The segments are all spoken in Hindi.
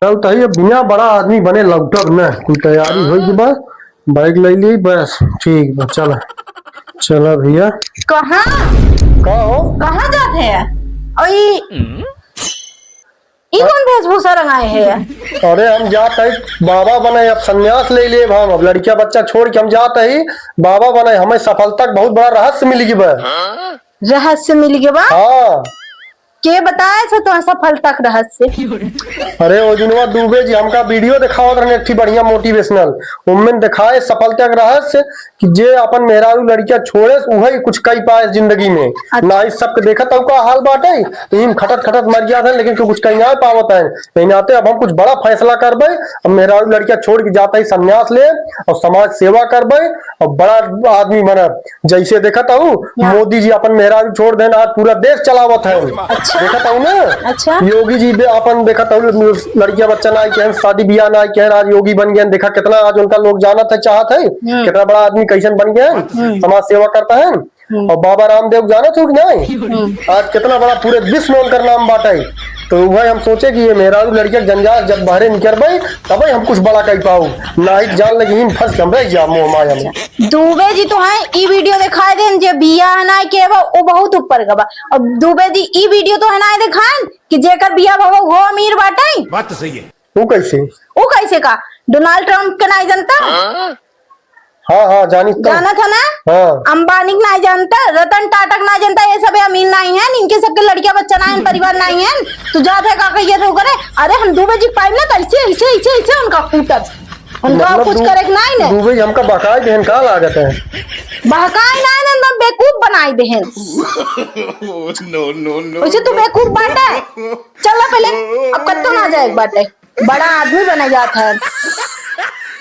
चल तही बिना बड़ा आदमी बने लौटब न कोई तैयारी होगी बस बाइक ले ली बस ठीक बा चला चला भैया कहाँ का हो कहाँ जाते हैं और ये कौन वेशभूषा रंगाए है। अरे हम जाते ही बाबा बने अब संन्यास ले लिए हम अब लड़किया बच्चा छोड़ के हम जाते ही बाबा बने हमें सफलता का बहुत बड़ा रहस्य मिल गया रहस्य मिल गया बा हाँ के बताए थे तो सफलता का रहस्य। अरे वो दिनवा दुबे जी हमका वीडियो दिखावत रहने थी बढ़िया मोटिवेशनल उनमें दिखाए सफलता का रहस्य कि जे अपन मेहरारू लड़किया छोड़े वही कुछ कई पाए जिंदगी में अच्छा। ना इस सब के देखा तो का हाल बाटे इन खटत खटत मर गया था लेकिन कुछ कहीं ना पावत है कहीं आते अब हम कुछ बड़ा फैसला करबे अब मेहरारू लड़किया छोड़ के जाता ही संन्यास ले और समाज सेवा करबे और बड़ा आदमी बनब जैसे देखा था मोदी जी अपन मेहरारू छोड़ देना आज पूरा देश चलावत है। देखा था ना अच्छा योगी जी अपन देखा था लड़कियां बच्चा ना के शादी ब्याह ना के आज योगी बन गए देखा कितना आज उनका लोग जाना था चाहत है कितना बड़ा आदमी कैसन बन गया समाज सेवा करता है और बाबा रामदेव जाना था कि नहीं आज कितना बड़ा पूरे विश्व में उनका नाम बांटा है तो वही हम सोचे कि ये मेरा लड़किया जंजाल जब बाहर निकल भाई तब हम कुछ बड़ा कर पाऊ ना ही जान लगी फंस के हम रह जा मोह माया में। दुबे जी तो है ई वीडियो दिखाए देन जे बिया ना के वो बहुत ऊपर का बा और दुबे जी ई वीडियो तो है ना दिखाएं कि जेकर बिया भव वो अमीर बाटे बात तो सही है वो कैसे का डोनाल्ड ट्रम्प के नहीं जानता हाँ हाँ जानी जाना था ना हाँ अंबानी ना जानता रतन टाटा ना जानता ये सब अमीर नहीं है इनके सबके लड़कियां बच्चा नहीं परिवार नहीं है तो जाते का कहिए तो करे अरे हम दुबे जी पाइप ना कैसे ऐसे ऐसे ऐसे उनका कूटब उनका कुछ करे नहीं ना दुबे जी हमका बकाई देन का लागत है बहकाई नहीं ना बेवकूफ बनाई देहन नो नो नो वैसे तू बेवकूफ बाटा चल पहले अब कत्तो ना जाए बाटे बड़ा आदमी बना जाता है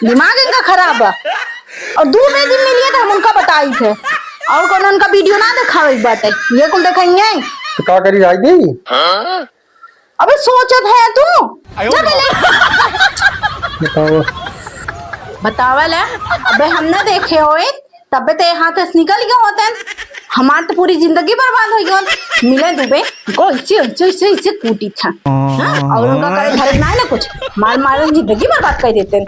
दिमाग इनका खराब है और दूर में दिन मिलिए तो हम उनका बताई थे और कौन उनका वीडियो ना दिखावे बाटे ये कुल दिखाएंगे तो का करी राय दी अबे सोचत है तू जा पहले बताओ बतावल है अबे हम ना देखे होए तबे ते हाथ से निकल गए होते हैं हमार तो पूरी जिंदगी बर्बाद हो गई मिले दुबे को इसे कूटी था और उनका करे घर ना कुछ मार मार जिंदगी बर्बाद कर देते